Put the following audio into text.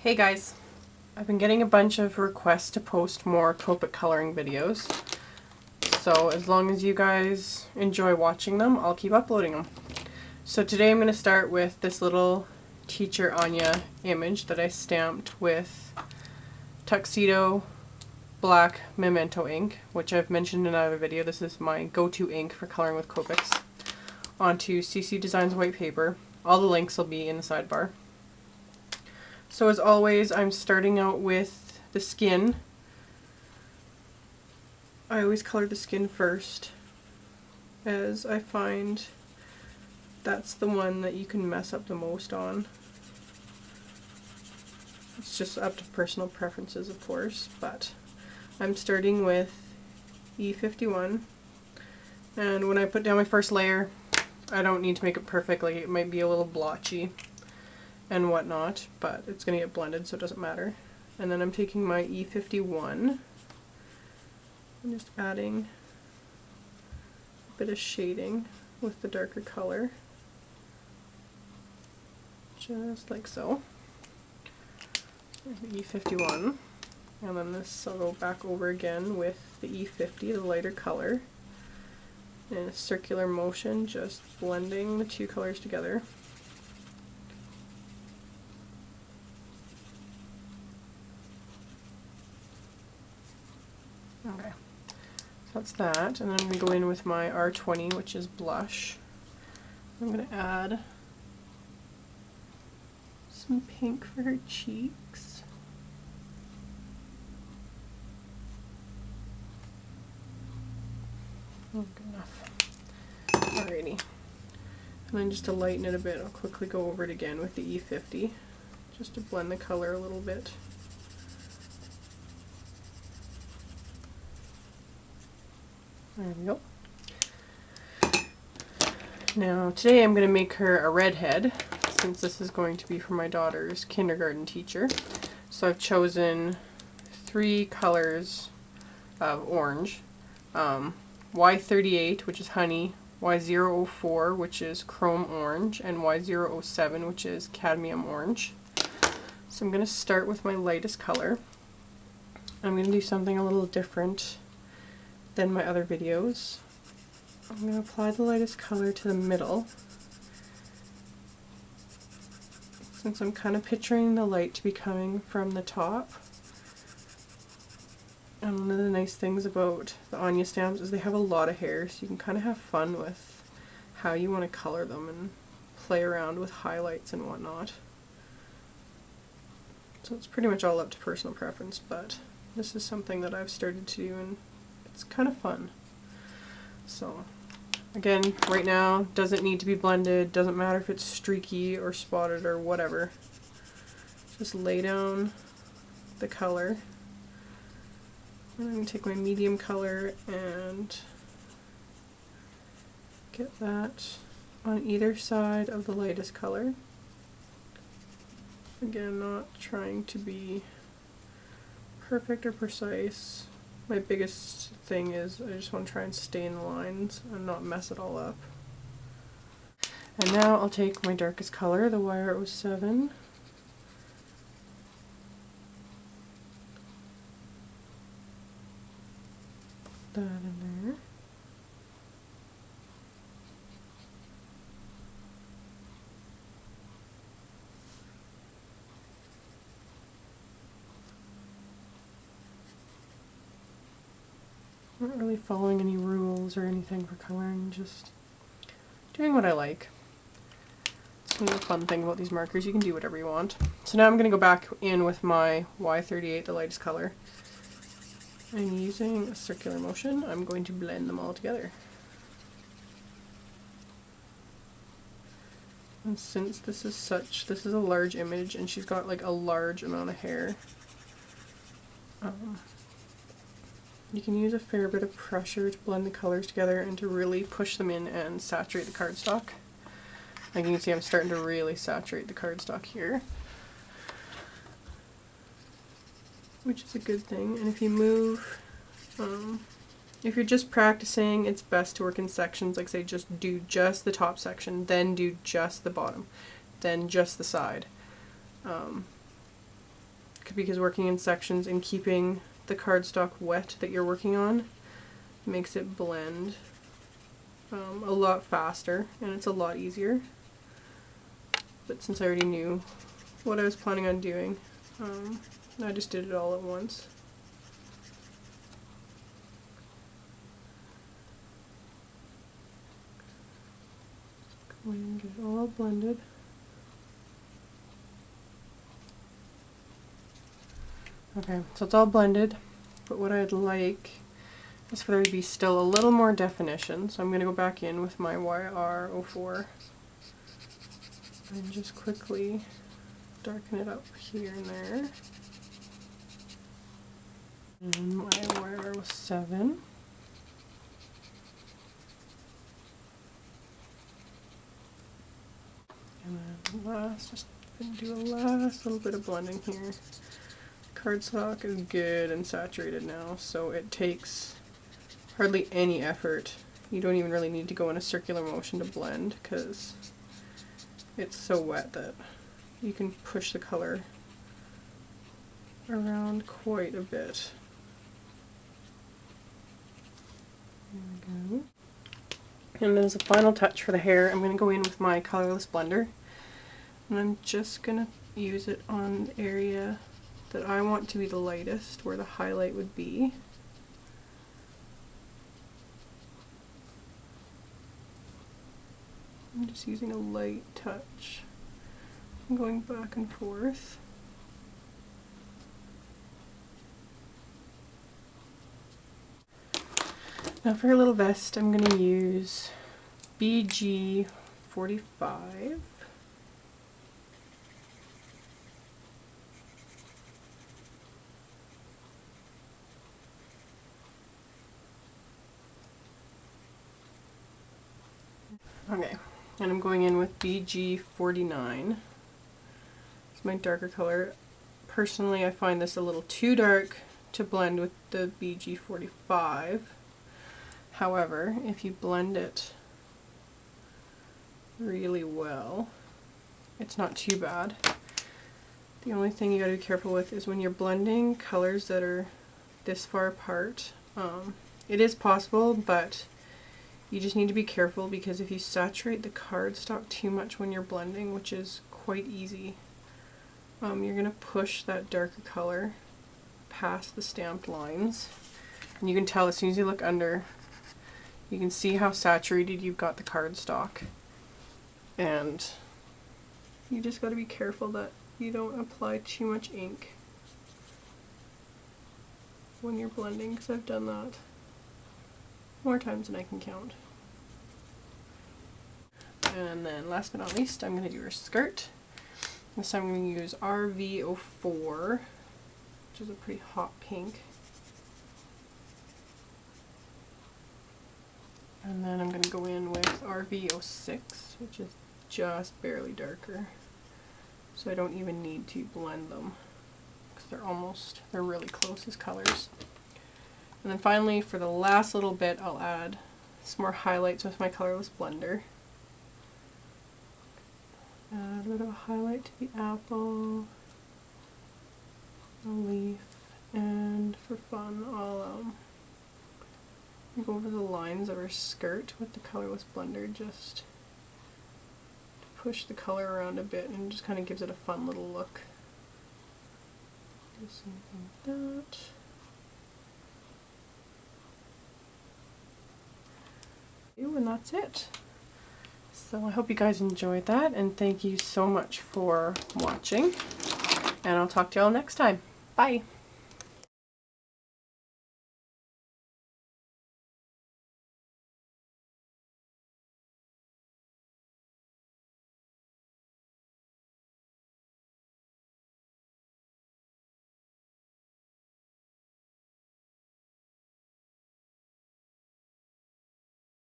Hey guys, I've been getting a bunch of requests to post more Copic coloring videos, so as long as you guys enjoy watching them, I'll keep uploading them. So today I'm going to start with this little teacher Anya image that I stamped with Tuxedo black Memento ink, which I've mentioned in another video. This is my go-to ink for coloring with Copics, onto CC Designs white paper. All the links will be in the sidebar. So as always, I'm starting out with the skin. I always color the skin first, as I find that's the one that you can mess up the most on. It's just up to personal preferences, of course, but I'm starting with E51, and when I put down my first layer, I don't need to make it perfect. Like, it might be a little blotchy and whatnot, but it's going to get blended, so it doesn't matter. And then I'm taking my E51 and just adding a bit of shading with the darker color, just like so. The E51, and then this I'll go back over again with the E50, the lighter color, in a circular motion, just blending the two colors together. Okay, so that's that, and then I'm going to go in with my R20, which is blush. I'm going to add some pink for her cheeks. Oh, good enough. Alrighty. And then just to lighten it a bit, I'll quickly go over it again with the E50, just to blend the color a little bit. There we go. Now today I'm going to make her a redhead, since this is going to be for my daughter's kindergarten teacher. So I've chosen 3 colors of orange. Y38, which is honey, Y004, which is chrome orange, and Y007, which is cadmium orange. So I'm going to start with my lightest color. I'm going to do something a little different than my other videos. I'm going to apply the lightest color to the middle, since I'm kind of picturing the light to be coming from the top. And one of the nice things about the Anya stamps is they have a lot of hair, so you can kind of have fun with how you want to color them and play around with highlights and whatnot. So it's pretty much all up to personal preference, but this is something that I've started to do and it's kind of fun. So again, right now, doesn't need to be blended, doesn't matter if it's streaky or spotted or whatever. Just lay down the color. I'm going to take my medium color and get that on either side of the lightest color. Again, not trying to be perfect or precise. My biggest thing is I just want to try and stay in the lines and not mess it all up. And now I'll take my darkest color, the YR07. That in there. I'm not really following any rules or anything for coloring, just doing what I like. It's kind of a fun thing about these markers, you can do whatever you want. So now I'm going to go back in with my Y38, the lightest color. And using a circular motion, I'm going to blend them all together. And since this is a large image and she's got like a large amount of hair, you can use a fair bit of pressure to blend the colors together and to really push them in and saturate the cardstock. Like you can see, I'm starting to really saturate the cardstock here, which is a good thing. And if you move, if you're just practicing, it's best to work in sections, like say just do just the top section, then do just the bottom, then just the side. because working in sections and keeping the cardstock wet that you're working on makes it blend a lot faster, and it's a lot easier. But since I already knew what I was planning on doing, I just did it all at once. Go in and get it all blended. Okay, so it's all blended, but what I'd like is for there to be still a little more definition. So I'm going to go back in with my YR04 and just quickly darken it up here and there. And my YR07. And then just do a last little bit of blending here. Cardstock is good and saturated now, so it takes hardly any effort. You don't even really need to go in a circular motion to blend because it's so wet that you can push the color around quite a bit. There we go. And as a final touch for the hair, I'm going to go in with my colorless blender, and I'm just going to use it on the area that I want to be the lightest, where the highlight would be. I'm just using a light touch. I'm going back and forth. Now for her little vest, I'm going to use BG45. Okay, and I'm going in with BG49. It's my darker color. Personally, I find this a little too dark to blend with the BG45. However, if you blend it really well, it's not too bad. The only thing you gotta be careful with is when you're blending colors that are this far apart. It is possible, but you just need to be careful, because if you saturate the cardstock too much when you're blending, which is quite easy, you're going to push that darker color past the stamped lines. And you can tell as soon as you look under, you can see how saturated you've got the cardstock. And you just got to be careful that you don't apply too much ink when you're blending, because I've done that more times than I can count. And then last but not least, I'm going to do her skirt. This time I'm going to use RV04, which is a pretty hot pink. And then I'm going to go in with RV06, which is just barely darker. So I don't even need to blend them, because they're really close as colors. And then finally, for the last little bit, I'll add some more highlights with my colorless blender. Add a bit of a highlight to the apple, a leaf, and for fun, I'll go over the lines of her skirt with the colorless blender just to push the color around a bit, and just kind of gives it a fun little look. Do something like that. And that's it. So I hope you guys enjoyed that, and thank you so much for watching, and I'll talk to y'all next time. Bye!